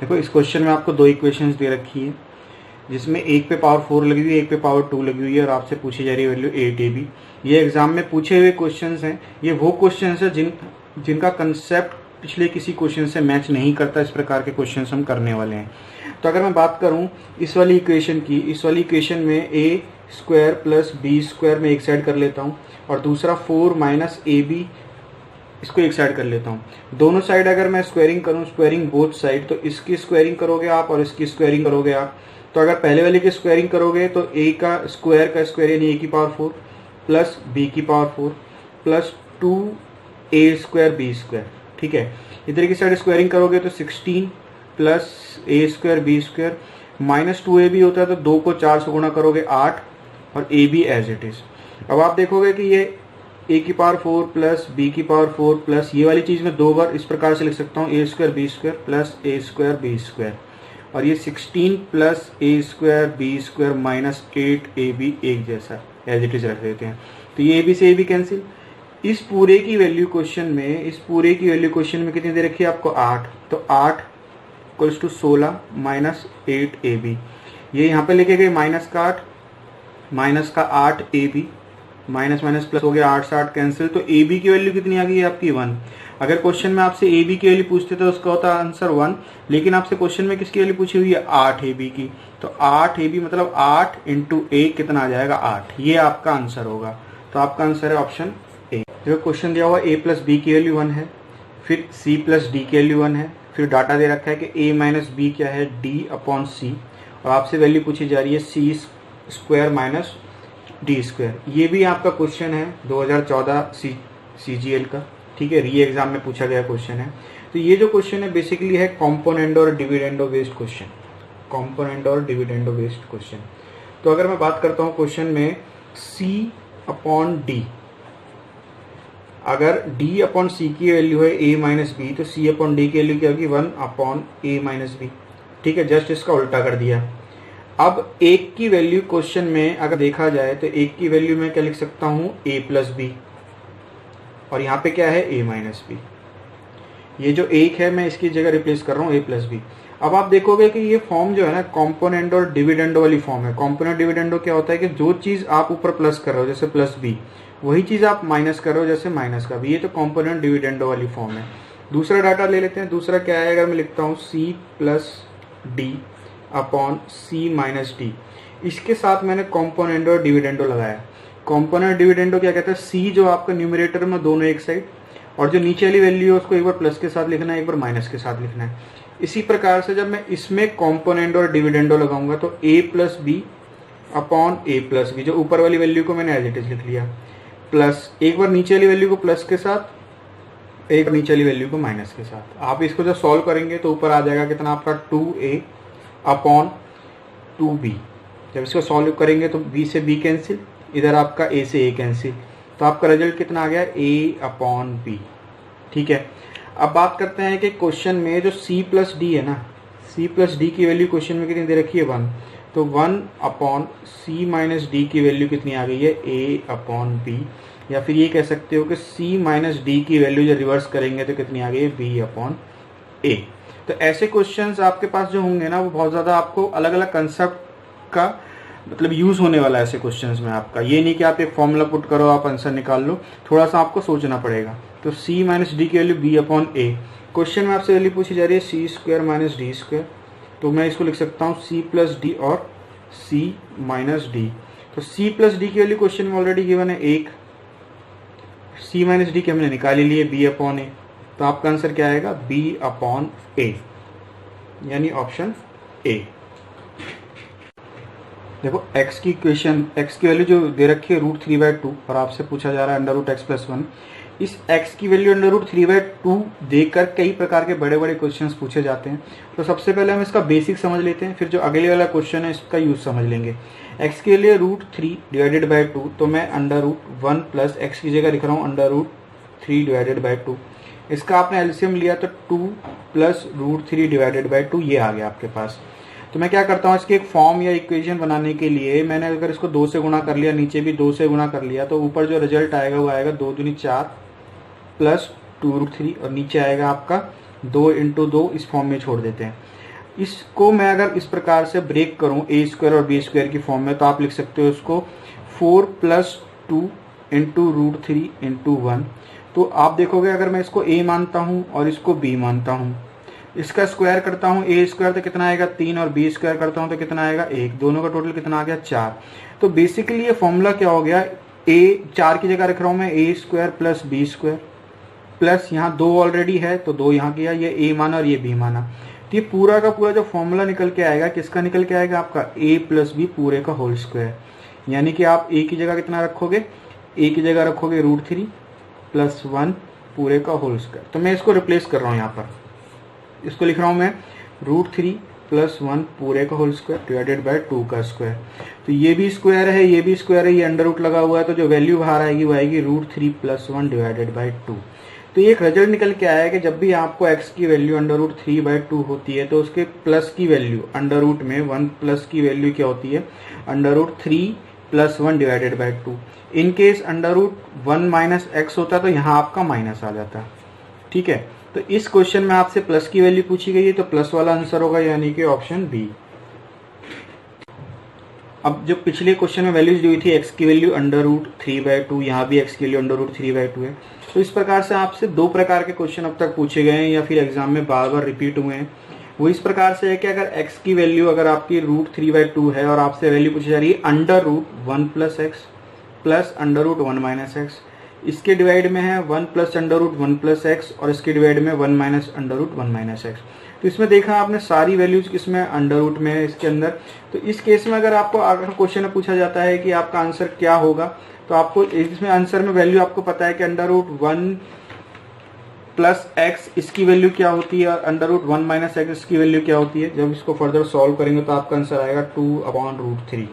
देखो इस क्वेश्चन में आपको दो इक्वेशंस दे रखी है, जिसमें एक पे पावर 4 लगी हुई है, एक पे पावर 2 लगी हुई है, और आपसे पूछी जा रही है वैल्यू 8ab। ये एग्जाम में पूछे हुए क्वेश्चंस हैं। ये वो क्वेश्चंस हैं जिनका कंसेप्ट पिछले किसी क्वेश्चन से मैच नहीं करता। इस प्रकार के क्वेश्चंस हम करने वाले हैं। तो अगर मैं बात करूं इस वाली इक्वेशन की, इस वाली इक्वेशन में a square plus b square में एक साइड कर लेता हूं, और दूसरा 4 माइनस ab इसको एक साइड कर लेता हूँ। दोनों साइड अगर मैं स्क्वायरिंग करूँ, स्क्वायरिंग बोथ साइड, तो इसकी स्क्वायरिंग करोगे आप और इसकी स्क्वायरिंग करोगे आप। तो अगर पहले वाले की स्क्वायरिंग करोगे तो a का स्क्वायर यानी a की पावर 4 प्लस b की power 4 plus 2a square b square. ठीक है, इधर की साइड स्क्वायरिंग करोगे तो 16 plus a square b square minus 2ab होता है, तो 2 को 4 से गुणा करोगे 8 और ab एज इट इज। अब आप देखोगे कि ये a की पावर 4 प्लस b की पावर 4 प्लस ये वाली चीज़ मैं दो बार इस प्रकार से लिख सकता हूँ, a square b square plus a square b square, और ये 16 plus a square b square minus 8ab एक जैसा एज इट इज रख देते हैं। तो ये ab से ab कैंसिल। इस पूरे की वैल्यू क्वेश्चन में कितनी दे रखी है आपको 8, तो 8 इक्वल्स टू 16 माइनस 8ab। ये यहाँ पे लेके गए माइनस का 8ab, माइनस माइनस प्लस हो गया, 8 से 8 कैंसिल। तो ए बी की वैल्यू कितनी आ गई है आपकी 1। अगर क्वेश्चन में आपसे ए बी की वैल्यू पूछते तो उसका होता आंसर 1, लेकिन आपसे क्वेश्चन में किसकी वैल्यू पूछी हुई है 8 ए बी की। तो 8 ए बी मतलब 8 इंटू ए कितना आ जाएगा 8, ये आपका आंसर होगा। तो आपका आंसर है ऑप्शन ए। देखो क्वेश्चन दिया हुआ ए प्लस बी की वैल्यू 1 है, फिर सी प्लस डी की वैल्यू 1 है, फिर डाटा दे रखा है कि ए माइनस बी क्या है डी अपॉन सी, और आपसे वैल्यू पूछी जा रही है सी स्क्वायर माइनस डी स्क्वायर। ये भी आपका क्वेश्चन है 2014 CGL का। ठीक है, री एग्जाम में पूछा गया क्वेश्चन है। तो ये जो क्वेश्चन है बेसिकली है कॉम्पोनेंडो और डिविडेंडो बेस्ड क्वेश्चन। तो अगर मैं बात करता हूँ क्वेश्चन में C अपॉन डी, अगर D अपॉन सी की वैल्यू है a माइनस बी, तो C अपॉन डी की वैल्यू क्या होगी 1 अपॉन a माइनस बी। ठीक है, जस्ट इसका उल्टा कर दिया। अब एक की वैल्यू क्वेश्चन में अगर देखा जाए तो एक की वैल्यू में क्या लिख सकता हूं a प्लस बी, और यहाँ पे क्या है a माइनस बी। ये जो एक है मैं इसकी जगह रिप्लेस कर रहा हूँ a प्लस बी। अब आप देखोगे कि ये फॉर्म जो है ना कॉम्पोनेंट और डिविडेंडो वाली फॉर्म है। कॉम्पोनेंट डिविडेंडो क्या होता है कि जो चीज़ आप ऊपर प्लस कर रहे हो जैसे प्लस बी, वही चीज़ आप माइनस कर रहे हो जैसे माइनस का बी। ये तो कॉम्पोनेंट डिविडेंडो वाली फॉर्म है। दूसरा डाटा ले लेते हैं। दूसरा क्या है, अगर मैं लिखता हूँ c प्लस डी अपॉन सी माइनस डी, इसके साथ मैंने कॉम्पोनेंडो और डिविडेंडो लगाया। कॉम्पोनेंट डिविडेंडो क्या कहता है, सी जो आपका न्यूमरेटर में दोनों एक साइड, और जो नीचे वाली वैल्यू है उसको एक बार प्लस के साथ लिखना है, एक बार माइनस के साथ लिखना है। इसी प्रकार से जब मैं इसमें कॉम्पोनेंडो और डिविडेंडो लगाऊंगा तो a plus b upon a plus b, जो ऊपर वाली वैल्यू को मैंने एज इट इज लिख लिया, प्लस एक बार नीचे वाली वैल्यू को प्लस के साथ, एक नीचे वाली वैल्यू को माइनस के साथ। आप इसको जब सॉल्व करेंगे तो ऊपर आ जाएगा कितना आपका 2a अपॉन 2b। जब इसको सॉल्व करेंगे तो b से b कैंसिल, इधर आपका a से a कैंसिल, तो आपका रिजल्ट कितना आ गया a अपॉन b। ठीक है, अब बात करते हैं कि क्वेश्चन में जो c प्लस डी है ना, c प्लस डी की वैल्यू क्वेश्चन में कितनी दे रखी है 1, तो 1 अपॉन c माइनस डी की वैल्यू कितनी आ गई है a अपॉन b, या फिर ये कह सकते हो कि c माइनस डी की वैल्यू जब रिवर्स करेंगे तो कितनी आ गई है b अपॉन a। तो ऐसे क्वेश्चंस आपके पास जो होंगे ना वो बहुत ज़्यादा आपको अलग अलग कंसेप्ट का मतलब यूज़ होने वाला है ऐसे क्वेश्चंस में आपका। ये नहीं कि आप एक फॉर्मूला पुट करो आप आंसर निकाल लो, थोड़ा सा आपको सोचना पड़ेगा। तो c माइनस डी की value b upon a, question में आपसे वैल्यू पूछी जा रही है c square minus D square, तो मैं इसको लिख सकता हूँ c प्लस डी और c माइनस डी। तो c प्लस डी की वैल्यू क्वेश्चन में ऑलरेडी गिवन है 1, c माइनस डी की हमने निकाल ही लिए b अपॉन a, तो आपका आंसर क्या आएगा b अपॉन a, यानी ऑप्शन a। देखो x की इक्वेशन, x की वैल्यू जो दे रखी है √3/2 और आपसे पूछा जा रहा है √x+1। इस x की वैल्यू √3/2 देकर कई प्रकार के बड़े बड़े क्वेश्चंस पूछे जाते हैं। तो सबसे पहले हम इसका बेसिक समझ लेते हैं, फिर जो अगले वाला क्वेश्चन है इसका यूज समझ लेंगे। x के लिए √3/2, तो मैं √1 प्लस x की जगह लिख रहा हूँ √3/2। इसका आपने एलसीएम लिया तो 2 प्लस √3/2 ये आ गया आपके पास। तो मैं क्या करता हूँ, इसकी एक फॉर्म या इक्वेशन बनाने के लिए मैंने अगर इसको 2 से गुणा कर लिया, नीचे भी 2 से गुणा कर लिया, तो ऊपर जो रिजल्ट आएगा वो आएगा 2 दूनी 4 प्लस 2√3, और नीचे आएगा आपका 2 × 2, इस फॉर्म में छोड़ देते हैं। इसको मैं अगर इस प्रकार से ब्रेक करूं ए स्क्वायर और बी स्क्वायर की फॉर्म में, तो आप लिख सकते हो इसको 4 + 2 × √3 × 1। तो आप देखोगे अगर मैं इसको a मानता हूं और इसको b मानता हूं, इसका स्क्वायर करता हूं a स्क्वायर तो कितना आएगा 3, और b स्क्वायर करता हूं तो कितना आएगा 1, दोनों का टोटल कितना आ गया 4। तो बेसिकली ये फॉर्मूला क्या हो गया, a 4 की जगह रख रहा हूं मैं a square + b square plus यहाँ 2 ऑलरेडी है तो 2 यहाँ किया, ये a माना और ये b माना। तो ये पूरा का पूरा जो फॉर्मूला निकल के आएगा किसका निकल के आएगा, आपका a + b पूरे का होल स्क्वायर। यानी कि आप a की जगह कितना रखोगे, a की जगह रखोगे √3 + 1 पूरे का होल स्क्वायर। तो मैं इसको रिप्लेस कर रहा हूँ, यहाँ पर इसको लिख रहा हूँ मैं √3 + 1 पूरे का होल स्क्वायर डिवाइडेड बाय 2 का स्क्वायर। तो ये भी स्क्वायर है, ये भी स्क्वायर है, ये अंडर रूट लगा हुआ है, तो जो वैल्यू बाहर आएगी वो आएगी √3 + 1 डिवाइडेड बाय 2। तो ये एक रिजल्ट निकल के आया है कि जब भी आपको x की वैल्यू √3/2 होती है तो उसके प्लस की वैल्यू अंडर रूट में 1 प्लस की वैल्यू क्या होती है, √3 + 1 divided by 2। In case √1 - x होता है तो यहाँ आपका माइनस आ जाता है। ठीक है, तो इस क्वेश्चन में आपसे प्लस की वैल्यू पूछी गई है तो प्लस वाला आंसर होगा, यानी कि ऑप्शन बी। अब जो पिछले क्वेश्चन में वैल्यूज दी हुई थी x की वैल्यू √3/2, यहाँ भी x की वैल्यू √3/2 है। तो इस प्रकार से आपसे 2 प्रकार के क्वेश्चन अब तक पूछे गए हैं या फिर एग्जाम में बार बार रिपीट हुए हैं। वो इस प्रकार से है कि अगर x की वैल्यू अगर आपकी √3/2 है और आपसे वैल्यू पूछी जा रही है √1 + x प्लस √1 - x, इसके डिवाइड में है 1 + √1 + x और इसके डिवाइड में 1 - √1 - x। तो इसमें देखा आपने सारी वैल्यूज किसमें अंडर रूट में है इसके अंदर। तो इस केस में अगर आपको अगर क्वेश्चन में पूछा जाता है कि आपका आंसर क्या होगा, तो आपको इसमें आंसर में वैल्यू आपको पता है कि √1 + x इसकी वैल्यू क्या होती है और √1 - x इसकी वैल्यू क्या होती है। जब इसको फर्दर सॉल्व करेंगे तो आपका आंसर आएगा 2/√3।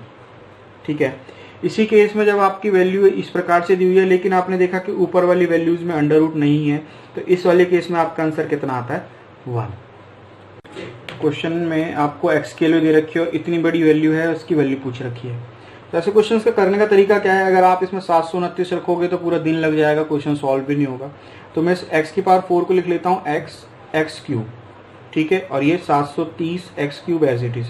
ठीक है, इसी केस में जब आपकी वैल्यू इस प्रकार से दी हुई है लेकिन आपने देखा कि ऊपर वाली वैल्यूज में अंडर रूट नहीं है, तो इस वाले केस में आपका आंसर कितना आता है 1। क्वेश्चन में आपको x की वैल्यू दे रखी है और इतनी बड़ी वैल्यू है उसकी वैल्यू पूछ रखी है। तो ऐसे क्वेश्चन का करने का तरीका क्या है, अगर आप इसमें 729 रखोगे तो पूरा दिन लग जाएगा, क्वेश्चन सॉल्व भी नहीं होगा। तो मैं इस x की पावर 4 को लिख लेता हूँ x3। ठीक है, और ये 730 x³ एज इट इज।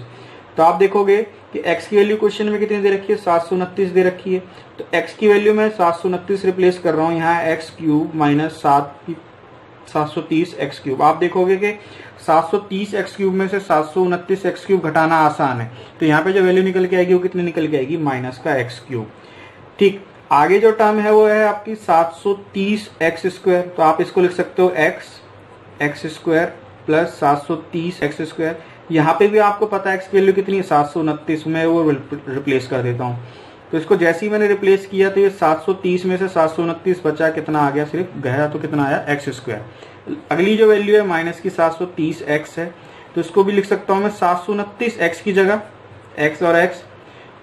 तो आप देखोगे कि x की वैल्यू क्वेश्चन में कितनी दे रखी है, 729 दे रखी है। तो x की वैल्यू में 729 रिप्लेस कर रहा हूँ, यहाँ x³ - 730 x³। आप देखोगे कि 730 x³ में से 729 x³ घटाना आसान है, तो यहाँ पे जो वैल्यू निकल के आएगी वो कितनी निकल के आएगी, -x³। ठीक, आगे जो टर्म है वो है आपकी 730 x²। तो आप इसको लिख सकते हो x² + 730 x²। यहाँ पे भी आपको पता है x की वैल्यू कितनी है 729, में वो रिप्लेस कर देता हूँ। तो इसको जैसे ही मैंने रिप्लेस किया तो ये 730 में से 729 बचा, कितना आ गया, सिर्फ गया तो कितना आया x²। अगली जो वैल्यू है माइनस की 730 x है, तो इसको भी लिख सकता हूँ मैं 729 x की जगह x और x,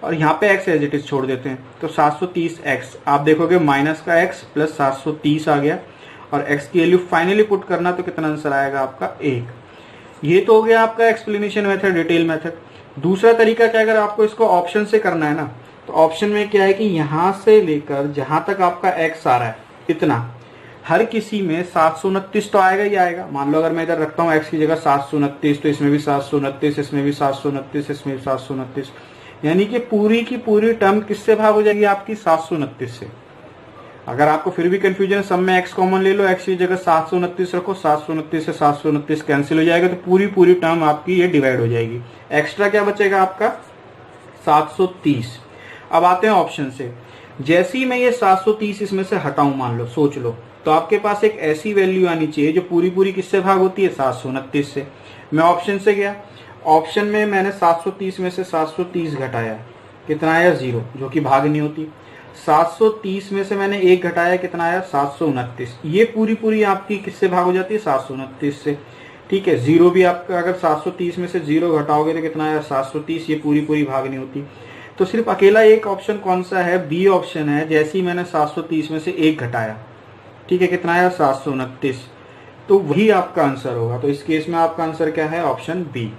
और यहाँ पे x एज इट इज छोड़ देते हैं, तो 730 x। आप देखोगे माइनस का x प्लस 730 आ गया, और x की वैल्यू फाइनली पुट करना तो कितना आंसर आएगा आपका 1। ये तो हो गया आपका एक्सप्लेनेशन मेथड, डिटेल मेथड। दूसरा तरीका क्या, अगर आपको इसको ऑप्शन से करना है ना, तो ऑप्शन में क्या है कि यहाँ से लेकर जहां तक आपका x आ रहा है इतना, हर किसी में 729 तो आएगा ही आएगा। मान लो अगर मैं इधर रखता हूँ x की जगह 729, तो इसमें भी 729, इसमें भी 729, इसमें भी 729, यानी कि पूरी की पूरी टर्म किससे भाग हो जाएगी आपकी 729 से। अगर आपको फिर भी कंफ्यूजन, सब में x कॉमन ले लो, x की जगह 729 रखो, 729 से 729 कैंसिल हो जाएगा, तो पूरी टर्म आपकी ये डिवाइड हो जाएगी। एक्स्ट्रा क्या बचेगा आपका 730। अब आते हैं ऑप्शन से। जैसे ही मैं ये 730 इसमें से हटाऊं, मान लो, सोच लो, तो आपके पास एक ऐसी वैल्यू आनी चाहिए जो पूरी किससे भाग होती है 729 से। मैं ऑप्शन से गया, ऑप्शन में मैंने 730 में से 730 घटाया, कितना आया 0, जो कि भाग नहीं होती। 730 में से मैंने 1 घटाया, कितना आया 729। ये पूरी आपकी किससे भाग हो जाती है 729 से। ठीक है, 0 भी आपका, अगर 730 में से 0 घटाओगे तो कितना आया 730, ये पूरी भाग नहीं होती। तो सिर्फ अकेला एक ऑप्शन कौन सा है, बी ऑप्शन है। जैसे ही मैंने 730 में से 1 घटाया, ठीक है, कितना आया 729, तो वही आपका आंसर होगा। तो इस केस में आपका आंसर क्या है, ऑप्शन बी।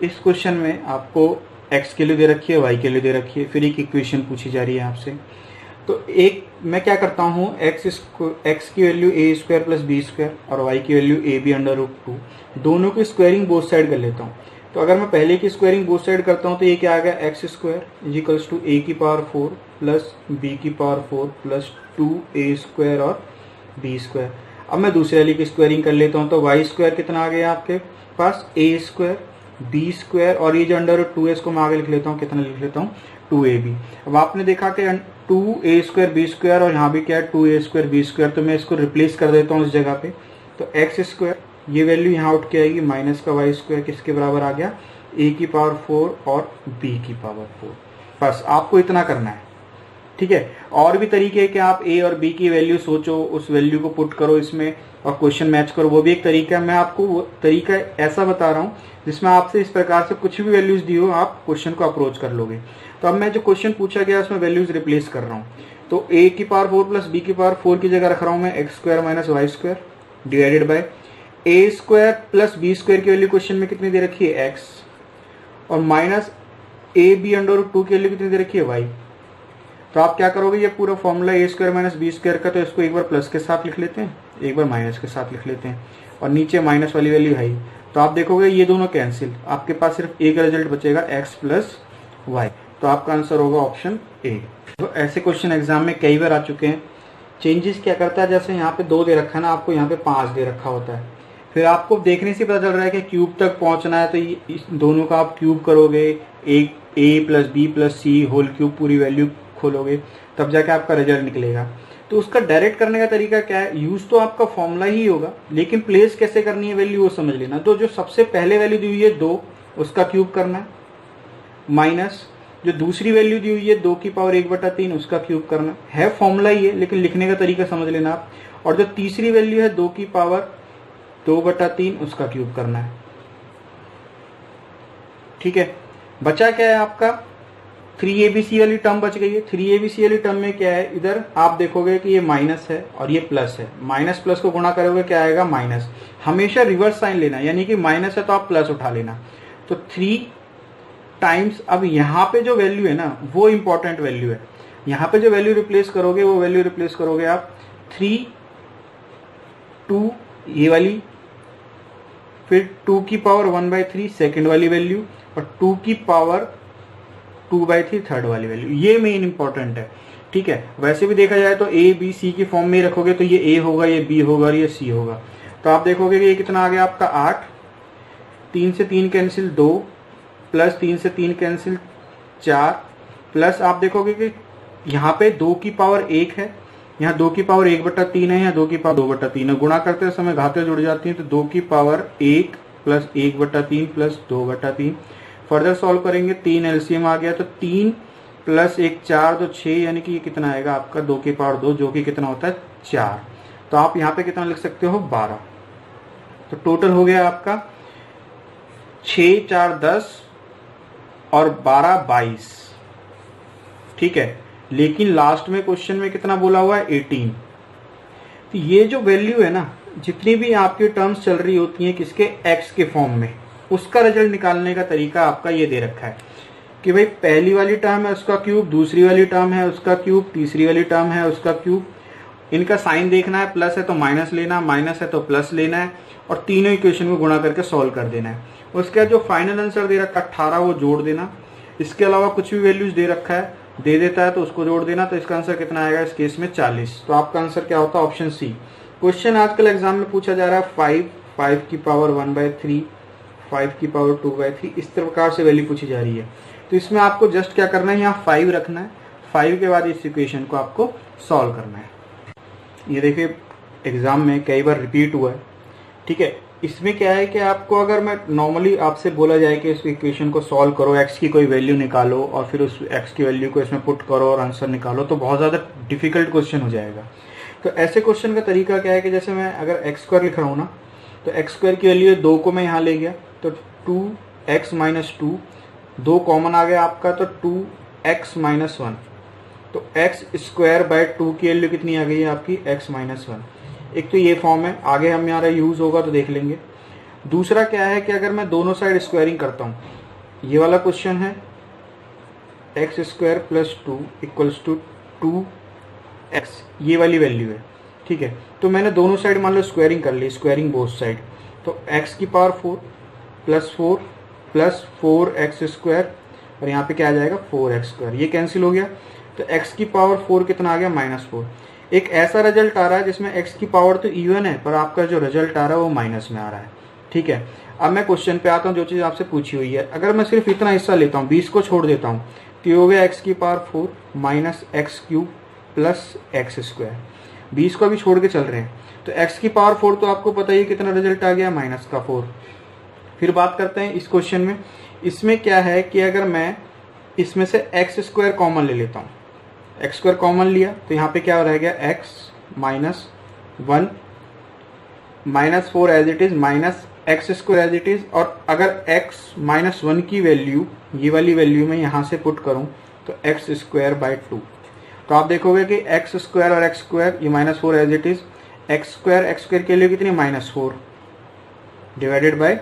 इस क्वेश्चन में आपको x के लिए दे रखी है, y के लिए दे रखी है, फिर एक इक्वेशन पूछी जा रही है आपसे। तो एक मैं क्या करता हूँ, एक्स की value a square plus b square और वाई की value a b under root 2, दोनों की स्क्वायरिंग बोथ साइड कर लेता हूँ। तो अगर मैं पहले की स्क्वायरिंग बोथ साइड करता हूँ तो ये क्या आ गया, एक्स स्क्वायर इजिकल्स टू ए की पावर 4 प्लस बी की पावर 4 प्लस 2a स्क्वायर और बी स्क्वायर। अब मैं दूसरे वाली की स्क्वायरिंग कर लेता हूँ तो वाई स्क्वायर कितना आ गया आपके पास, ए स्क्वायर बी स्क्वायर और ये जो अंडर रूट 2a को मैं आगे लिख लेता हूँ, कितना लिख लेता हूँ 2ab। अब आपने देखा कि 2a स्क्वायर बी स्क्वायर और यहाँ भी क्या है 2a स्क्वायर बी स्क्वायर, तो मैं इसको रिप्लेस कर देता हूँ इस जगह पे। तो एक्स स्क्वायर ये वैल्यू यहाँ उठ के आएगी माइनस का वाई स्क्वायर किसके बराबर आ गया, a की पावर 4 और b की पावर 4। बस आपको इतना करना है, ठीक है। और भी तरीके हैं कि आप a और b की वैल्यू सोचो, उस वैल्यू को पुट करो इसमें और क्वेश्चन मैच करो, वो भी एक तरीका है। मैं आपको वो तरीका ऐसा बता रहा हूँ जिसमें आपसे इस प्रकार से कुछ भी वैल्यूज दी हो आप क्वेश्चन को अप्रोच कर लोगे। तो अब मैं जो क्वेश्चन पूछा गया उसमें वैल्यूज रिप्लेस कर रहा हूँ। तो a की पावर 4 प्लस b की पावर 4 की जगह रख रहा हूँ मैं x square minus y square divided by a square plus b square की वैल्यू क्वेश्चन में कितनी दे रखी है x, और minus a b under root 2 की वैल्यू कितनी दे रखी है y। तो आप क्या करोगे, ये पूरा फॉर्मूला ए स्क्वायर माइनस बी स्क्वायर का, तो इसको एक बार प्लस के साथ लिख लेते हैं, एक बार माइनस के साथ लिख लेते हैं, और नीचे माइनस वाली वैल्यू है। तो आप देखोगे ये दोनों कैंसिल, आपके पास सिर्फ एक रिजल्ट बचेगा x प्लस वाई। तो आपका आंसर होगा ऑप्शन ए। तो ऐसे क्वेश्चन एग्जाम में कई बार आ चुके हैं। चेंजेस क्या करता है, जैसे यहाँ पे 2 दे रखा है ना, आपको यहाँ पे 5 दे रखा होता है, फिर आपको देखने से पता चल रहा है कि क्यूब तक पहुंचना है, तो इस दोनों का आप क्यूब करोगे, एक a plus b plus c whole cube पूरी वैल्यू खोलोगे, तब जाके आपका रिजल्ट निकलेगा। तो उसका डायरेक्ट करने का तरीका क्या है, यूज तो आपका फॉर्मूला ही होगा, लेकिन प्लेस कैसे करनी है वैल्यू वो समझ लेना। तो जो सबसे पहले वैल्यू दी हुई है 2, उसका क्यूब करना है, माइनस जो दूसरी वैल्यू दी हुई है 2 की पावर 1/3 उसका क्यूब करना है। फॉर्मूला ही है लेकिन लिखने का तरीका समझ लेना आप। और जो तीसरी वैल्यू है 2 की पावर 2/3 उसका क्यूब करना है, ठीक है। बचा क्या है आपका, 3abc वाली टर्म बच गई है। 3abc वाली टर्म में क्या है, इधर आप देखोगे कि ये माइनस है और ये प्लस है, माइनस प्लस को गुणा करोगे क्या आएगा माइनस। हमेशा रिवर्स साइन लेना, यानी कि माइनस है तो आप प्लस उठा लेना। तो 3 टाइम्स, अब यहाँ पे जो वैल्यू है ना वो इंपॉर्टेंट वैल्यू है, यहाँ पे जो वैल्यू रिप्लेस करोगे वो वैल्यू रिप्लेस करोगे आप 3 2 ये वाली, फिर 2 की पावर 1/3 सेकेंड वाली वैल्यू, और 2 की पावर 2/3 थर्ड वाली वैल्यू। ये मेन इंपॉर्टेंट है, ठीक है। वैसे भी देखा जाए तो ए बी सी की फॉर्म में रखोगे तो ये ए होगा, ये बी होगा और ये सी होगा। तो आप देखोगे कि ये कितना आ गया आपका 8, 3 से 3 कैंसिल 2, प्लस 3 से 3 कैंसिल 4, प्लस आप देखोगे कि यहाँ पे 2 की पावर 1 है, यहाँ 2 की पावर 1/3 है, यहाँ 2 की पावर 2/3 है। गुणा करते समय घातें जुड़ जाती हैं, तो 2 की power 1 plus 1/3 plus 2/3। Further solve करेंगे, 3 एलसीएम आ गया, तो 3 प्लस 1 4, तो 6, यानी कि ये कितना आएगा आपका 2 की पावर 2, जो कि कितना होता है 4। तो आप यहाँ पे कितना लिख सकते हो 12। तो टोटल हो गया आपका 6 4 10 और 12 22, ठीक है। लेकिन लास्ट में क्वेश्चन में कितना बोला हुआ है 18। तो ये जो वैल्यू है ना, जितनी भी आपकी टर्म्स चल रही होती हैं किसके, एक्स के फॉर्म में, उसका रिजल्ट निकालने का तरीका आपका ये दे रखा है कि भाई पहली वाली टर्म है उसका क्यूब, दूसरी वाली टर्म है उसका क्यूब, तीसरी वाली टर्म है उसका क्यूब। इनका साइन देखना है, प्लस है तो माइनस लेना, माइनस है तो प्लस लेना है, और तीनों इक्वेशन को गुणा करके सॉल्व कर देना है। उसका जो फाइनल आंसर दे रखा है 18 वो जोड़ देना। इसके अलावा कुछ भी वैल्यूज दे रखा है, दे देता है तो उसको जोड़ देना। तो इसका आंसर कितना आएगा इस केस में 40। तो आपका आंसर क्या होता है ऑप्शन सी। क्वेश्चन आजकल एग्जाम में पूछा जा रहा है 5 की पावर 1/3, 5 की पावर 2/3, इस प्रकार से वैल्यू पूछी जा रही है। तो इसमें आपको जस्ट क्या करना है, यहाँ 5 रखना है, 5 के बाद इस इक्वेशन को आपको सॉल्व करना है। ये देखिए एग्जाम में कई बार रिपीट हुआ है, ठीक है। इसमें क्या है कि आपको अगर मैं नॉर्मली आपसे बोला जाए कि इस इक्वेशन को सॉल्व करो, एक्स की कोई वैल्यू निकालो और फिर उस एक्स की वैल्यू को इसमें पुट करो और आंसर निकालो, तो बहुत ज़्यादा डिफिकल्ट क्वेश्चन हो जाएगा। तो ऐसे क्वेश्चन का तरीका क्या है कि जैसे मैं अगर एक्स स्क्वायर लिख रहा हूँ ना, तो एक्स स्क्वायर की वैल्यू 2 को मैं यहाँ ले गया, तो 2x माइनस 2, 2 कॉमन आ गया आपका, तो 2x माइनस 1। तो एक्स स्क्वायर बाय 2 की वैल्यू कितनी आ गई है आपकी x माइनस 1। एक तो ये फॉर्म है, आगे हमारा यूज होगा तो देख लेंगे। दूसरा क्या है कि अगर मैं दोनों साइड स्क्वायरिंग करता हूँ, ये वाला क्वेश्चन है x square plus 2 equals to 2 x, ये वाली वैल्यू है, ठीक है। तो मैंने दोनों साइड मान लो स्क्वायरिंग कर ली, स्क्वायरिंग बोथ साइड, तो एक्स की पावर 4 प्लस 4 एक्स स्क्वायर, और यहाँ पे क्या आ जाएगा 4x स्क्वायर, ये कैंसिल हो गया। तो x की पावर 4 कितना आ गया -4। एक ऐसा रिजल्ट आ रहा है जिसमें x की पावर तो इवन है पर आपका जो रिजल्ट आ रहा है वो माइनस में आ रहा है, ठीक है। अब मैं क्वेश्चन पे आता हूँ, जो चीज़ आपसे पूछी हुई है, अगर मैं सिर्फ इतना हिस्सा लेता हूँ, 20 को छोड़ देता हूँ, तो ये हो गया x की power 4 minus x cube plus x square, 20 को भी छोड़ के चल रहे हैं। तो x की पावर 4 तो आपको पता ही कितना रिजल्ट आ गया, -4। फिर बात करते हैं इस क्वेश्चन में, इसमें क्या है कि अगर मैं इसमें से एक्स स्क्वायर कॉमन ले लेता हूँ, एक्स स्क्वायर कॉमन लिया तो यहाँ पे क्या रह गया, x -1 -4 as it is minus x square as it is, और अगर x -1 की वैल्यू ये वाली वैल्यू में यहाँ से पुट करूँ तो x स्क्वायर बाई 2, तो आप देखोगे कि एक्स स्क्वायर और एक्स स्क्वायर ये -4 as it is, x square के लिए कितनी -4 डिवाइडेड बाई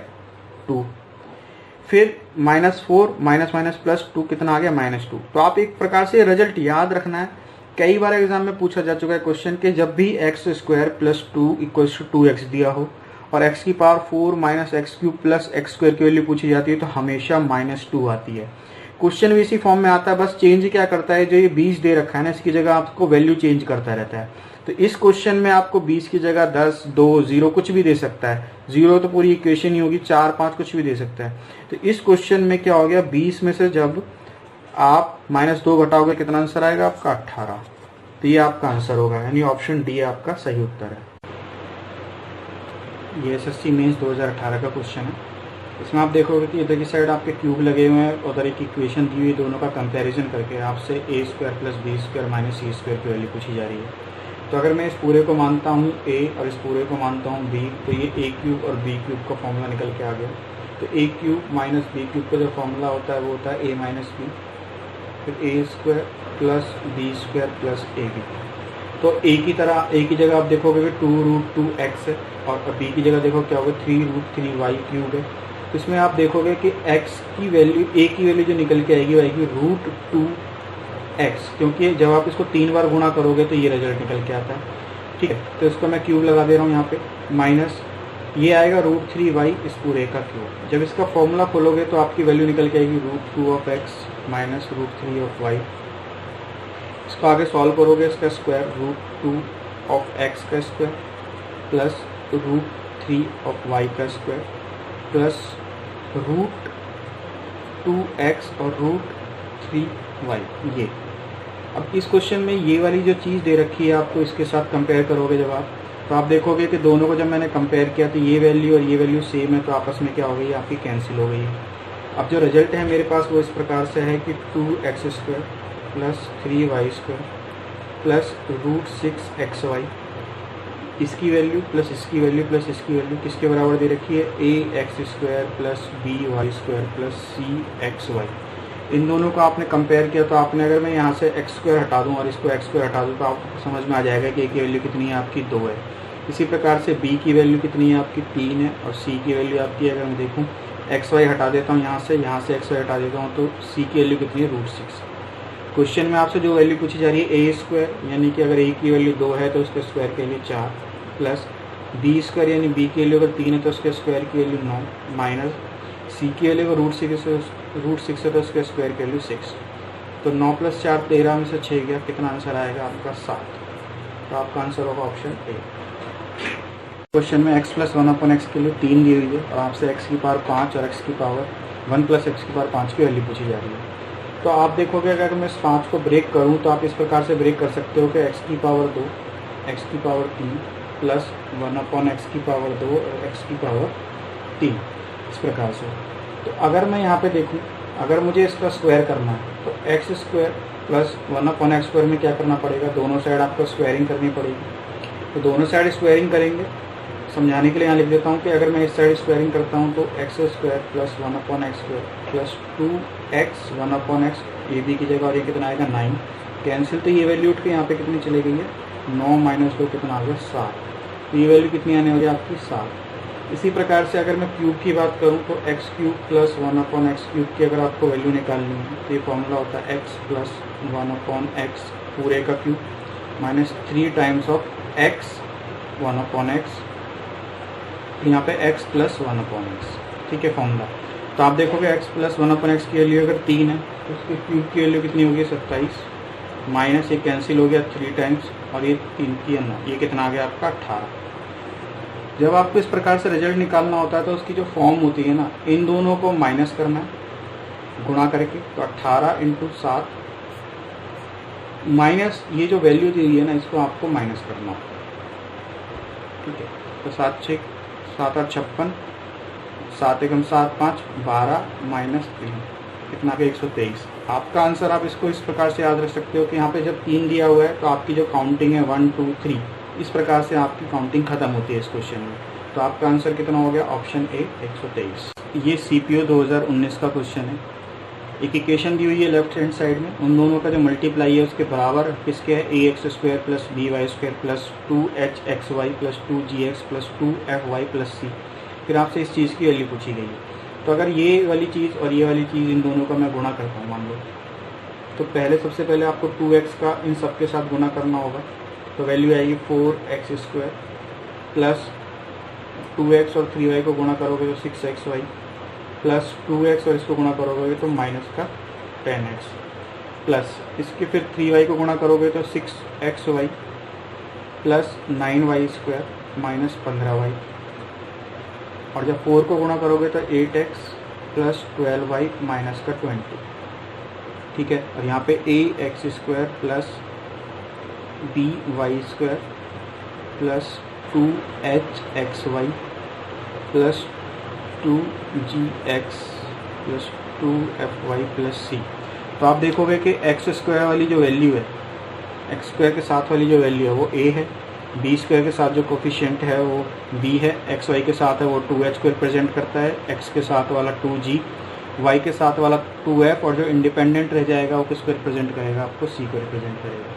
2, फिर -4 माइनस प्लस 2 कितना आ गया -2। तो आप एक प्रकार से रिजल्ट याद रखना है, कई बार एग्जाम में पूछा जा चुका है क्वेश्चन के जब भी x square plus 2 equals to 2x दिया हो और x की power 4 minus x cube plus x square की वैल्यू पूछी जाती है तो हमेशा -2 आती है। क्वेश्चन भी इसी फॉर्म में आता है, बस चेंज क्या करता है, जो ये 20 दे रखा है ना, इसकी जगह आपको वैल्यू चेंज करता रहता है। तो इस क्वेश्चन में आपको 20 की जगह 10, 2, 0 कुछ भी दे सकता है, 0 तो पूरी इक्वेशन ही होगी, 4, 5 कुछ भी दे सकता है। तो इस क्वेश्चन में क्या हो गया, 20 में से जब आप -2 घटाओगे कितना आंसर आएगा आपका 18, तो ये आपका आंसर होगा, यानी ऑप्शन डी आपका सही उत्तर है। ये SSC मेंस 2018 का क्वेश्चन है। इसमें आप देखोगे कि इधर की साइड आपके क्यूब लगे हुए हैं, उधर एक इक्वेशन दी हुई, दोनों का कंपैरिजन करके आपसे a² + b² - c² की वैल्यू पूछी जा रही है। तो अगर मैं इस पूरे को मानता हूँ a और इस पूरे को मानता हूँ b, तो ये a³ और b³ का फॉर्मूला निकल के आ गया। तो a³ - b³ का जो फॉर्मूला होता है वो होता है a - b, फिर a² + b² + ab। तो a की जगह आप देखोगे कि 2√2x है, और b की जगह देखो क्या होगा 3√3y³ है। तो इसमें आप देखोगे कि x की वैल्यू, a की वैल्यू जो निकल के आएगी वो आएगी √2x, क्योंकि जब आप इसको 3 बार गुणा करोगे तो ये रिजल्ट निकल के आता है, ठीक है। तो इसको मैं क्यूब लगा दे रहा हूँ यहाँ पे, माइनस ये आएगा √3y इस पूरे का क्यूब। जब इसका फॉर्मूला खोलोगे तो आपकी वैल्यू निकल के आएगी √2x - √3y। इसको आगे सॉल्व करोगे, इसका स्क्वायर √2x का स्क्वायर प्लस √3y का स्क्वायर प्लस √2x और √3y। ये अब इस क्वेश्चन में ये वाली जो चीज़ दे रखी है आपको इसके साथ कंपेयर करोगे जब आप, तो आप देखोगे कि दोनों को जब मैंने कंपेयर किया तो ये वैल्यू और ये वैल्यू सेम है, तो आपस में क्या हो गई, आपकी कैंसिल हो गई है। अब जो रिजल्ट है मेरे पास वो इस प्रकार से है कि 2x² + 3y² प्लस √6xy, इसकी वैल्यू प्लस इसकी वैल्यू प्लस इसकी वैल्यू किसके बराबर दे रखी है, ax² + by² + cxy। इन दोनों को आपने कंपेयर किया, तो आपने अगर मैं यहाँ से x² हटा दूँ और इसको x² हटा दूँ तो आपको समझ में आ जाएगा कि a की वैल्यू कितनी है आपकी 2 है। इसी प्रकार से b की वैल्यू कितनी है आपकी 3 है, और c की वैल्यू आपकी, अगर मैं देखूँ xy हटा देता हूँ यहाँ से xy हटा देता हूँ, तो c की वैल्यू कितनी है √6। क्वेश्चन में आपसे जो वैल्यू पूछी जा रही है a², यानी कि अगर a की वैल्यू 2 है तो उसके स्क्वायर के लिए 4, प्लस b² यानी b की वैल्यू अगर 3 है तो उसके स्क्वायर की वैल्यू 9, माइनस c की वैल्यू अगर √6 है तो उसके स्क्वायर की वैल्यू 6। तो 9 + 4 13 में से 6 गया, कितना आंसर आएगा आपका 7। तो आपका आंसर होगा ऑप्शन ए। क्वेश्चन में x + 1/x के लिए 3 दी हुई है और आपसे x की पावर 5 और x की पावर 1 + x की पावर 5 की वैल्यू पूछी जा रही है। तो आप देखोगे अगर मैं इस 5 को ब्रेक करूं तो आप इस प्रकार से ब्रेक कर सकते हो कि x की पावर 2, x की पावर 3 प्लस 1/x की पावर 2 और x की पावर 3, इस प्रकार से। तो अगर मैं यहाँ पे देखूं, अगर मुझे इसका स्क्वायर करना है तो x² + 1/x² में क्या करना पड़ेगा, दोनों साइड आपको स्क्वायरिंग करनी पड़ेगी। तो दोनों साइड स्क्वायरिंग करेंगे, समझाने के लिए यहाँ लिख देता हूँ कि अगर मैं इस साइड स्क्वायरिंग करता हूँ तो x² + 1/x² plus 2x 1/x, ये भी की जगह, और ये कितना आएगा 9, कैंसिल। तो ये वैल्यू उठ के यहाँ पे कितनी चली गई है 9 - 2 कितना आ गया 7। तो ये वैल्यू कितनी आने वाली है आपकी 7। इसी प्रकार से अगर मैं क्यूब की बात करूँ तो x³ + 1/x³ की अगर आपको वैल्यू निकालनी है तो ये फॉर्मूला होता है x + 1/x पूरे का cube minus 3 times of x 1/x, यहाँ पे x प्लस 1/x, ठीक है फॉर्मूला। तो आप देखोगे x प्लस 1/x की वैल्यू अगर 3 है तो उसके क्यूब की वैल्यू कितनी होगी 27, माइनस ये कैंसिल हो गया 3 टाइम्स और ये 3 की 9, ये कितना आ गया आपका 18। जब आपको इस प्रकार से रिजल्ट निकालना होता है तो उसकी जो फॉर्म होती है ना, इन दोनों को माइनस करना है गुणा करके, तो 18 × 7 माइनस ये जो वैल्यू दी है ना, इसको आपको माइनस करना होता है, ठीक है। तो 7 × 6 7 × 56, 7 × 7 5 12 माइनस 3 कितना के 123। आपका आंसर आप इसको इस प्रकार से याद रख सकते हो कि यहाँ पे जब 3 दिया हुआ है तो आपकी जो काउंटिंग है 1 2 3, इस प्रकार से आपकी काउंटिंग खत्म होती है इस क्वेश्चन में। तो आपका आंसर कितना हो गया, ऑप्शन ए 123। ये CPO 2019 का क्वेश्चन है। एक इक्वेशन दी हुई है लेफ्ट हैंड साइड में, उन दोनों का जो मल्टीप्लाई है उसके बराबर किसके है, ax² + by² + 2hxy + 2gx + 2fy + c। फिर आपसे इस चीज़ की वैल्यू पूछी गई है। तो अगर ये वाली चीज़ और ये वाली चीज़ इन दोनों का मैं गुणा करता हूँ मान लो, तो सबसे पहले आपको 2x का इन सब के साथ गुणा करना होगा, तो वैल्यू आएगी 4x² प्लस 2x और 3y को गुणा करोगे तो 6xy प्लस 2x और इसको गुणा करोगे तो माइनस का 10x प्लस इसके फिर 3y को गुणा करोगे तो 6xy plus 9y² minus 15y, और जब 4 को गुणा करोगे तो 8x प्लस 12y माइनस का 20, ठीक है। और यहाँ पे ax² plus by² plus 2hxy plus 2gx plus 2fy plus c। तो आप देखोगे कि x² वाली जो वैल्यू है, x² के साथ वाली जो वैल्यू है वो a है, b² के साथ जो कोफिशिएंट है वो b है, xy के साथ है वो 2h को रिप्रेजेंट करता है, x के साथ वाला 2g, y के साथ वाला 2f, और जो इंडिपेंडेंट रह जाएगा वो किसको रिप्रेजेंट करेगा, आपको c को रिप्रेजेंट करेगा।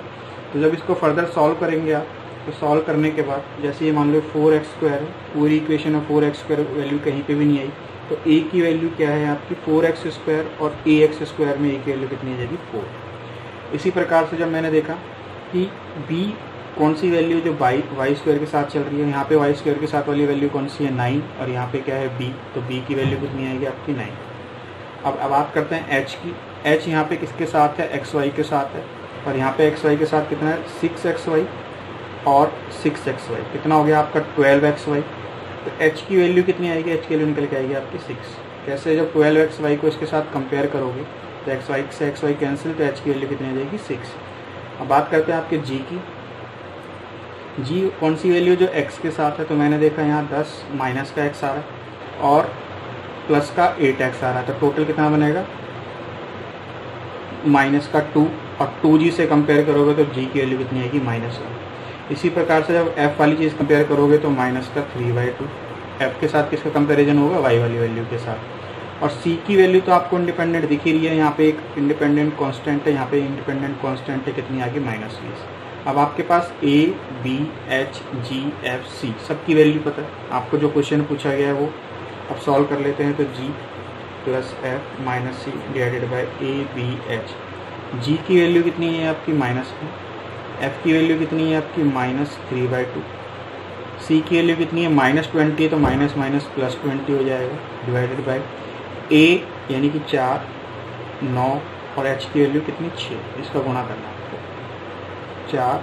तो जब इसको फर्दर सॉल्व करेंगे आप, तो सॉल्व करने के बाद जैसे ये मान लो 4x² है, पूरी इक्वेशन में 4x² वैल्यू कहीं पे भी नहीं आई, तो a की वैल्यू क्या है आपकी 4x² और ax² में a की वैल्यू कितनी आ जाएगी 4। इसी प्रकार से जब मैंने देखा कि b कौन सी वैल्यू जो y² के साथ चल रही है, यहाँ पे y² के साथ वाली वैल्यू कौन सी है 9, और यहाँ पे क्या है b, तो b की वैल्यू कितनी आएगी आपकी 9। अब बात करते हैं h की। h यहाँ पे किसके साथ है, xy के साथ है, और यहाँ पे xy के साथ कितना है 6xy और 6xy, कितना हो गया आपका 12xy। तो h की वैल्यू कितनी आएगी, h की वैल्यू निकल के आएगी आपकी 6। कैसे, जब 12xy को इसके साथ कंपेयर करोगे तो xy से xy कैंसिल, तो h की वैल्यू कितनी आ जाएगी 6। अब बात करते हैं आपके g की। g कौन सी वैल्यू जो x के साथ है, तो मैंने देखा यहाँ 10 माइनस का x आ रहा है और प्लस का 8x आ रहा है, तो टोटल कितना बनेगा माइनस का 2, और 2g से कंपेयर करोगे तो g की वैल्यू कितनी आएगी -1। इसी प्रकार से जब f वाली चीज़ कंपेयर करोगे तो माइनस का 3/2, f के साथ किसका कंपेरिजन होगा, y वाली वैल्यू के साथ। और c की वैल्यू तो आपको इंडिपेंडेंट दिख ही रही है, यहाँ पे एक इंडिपेंडेंट कांस्टेंट है, यहाँ पे इंडिपेंडेंट कांस्टेंट है, कितनी आगे -20। अब आपके पास a b h g f c सबकी वैल्यू पता है आपको, जो क्वेश्चन पूछा गया है वो। अब सॉल्व कर लेते हैं, तो g प्लस f minus c divided by a b h। g की वैल्यू कितनी है आपकी -2, f की वैल्यू कितनी है आपकी -3/2, c की वैल्यू कितनी है -20 है, तो माइनस माइनस प्लस 20 हो जाएगा, डिवाइडेड बाई a यानी कि 4 9, और h की वैल्यू कितनी 6, इसका गुणा करना है 4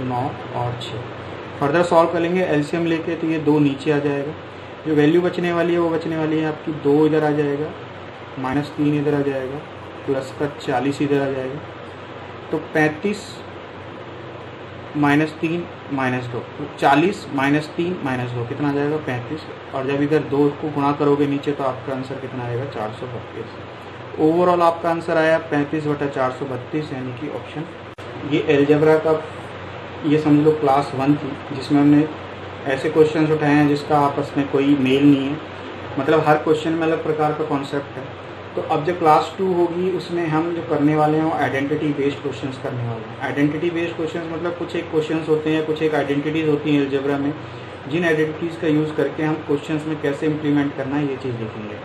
9 और 6। फर्दर सॉल्व करेंगे एलसीएम लेके, तो ये 2 नीचे आ जाएगा, जो वैल्यू बचने वाली है वो बचने वाली है आपकी 2 इधर आ जाएगा, -3 इधर आ जाएगा, प्लस का 40 इधर आ जाएगा, तो 35 -3 -2, तो 40 -3 -2 कितना आ जाएगा 35, और जब इधर 2 को गुणा करोगे नीचे तो आपका आंसर कितना आएगा 432। ओवरऑल आपका आंसर आया 35/432, यानी कि ऑप्शन। ये एलजेब्रा का ये समझ लो क्लास 1 थी, जिसमें हमने ऐसे क्वेश्चंस उठाए हैं जिसका आपस में कोई मेल नहीं है, मतलब हर क्वेश्चन में अलग प्रकार का कॉन्सेप्ट है। तो अब जब क्लास 2 होगी उसमें हम जो करने वाले हैं वो आइडेंटिटी बेस्ड क्वेश्चंस करने वाले हैं। आइडेंटिटी बेस्ड क्वेश्चंस मतलब कुछ एक क्वेश्चंस होते हैं, कुछ एक आइडेंटिटीज़ होती हैं एलजेब्रा में, जिन आइडेंटिटीज़ का यूज़ करके हम क्वेश्चंस में कैसे इम्प्लीमेंट करना है ये चीज़ देखेंगे।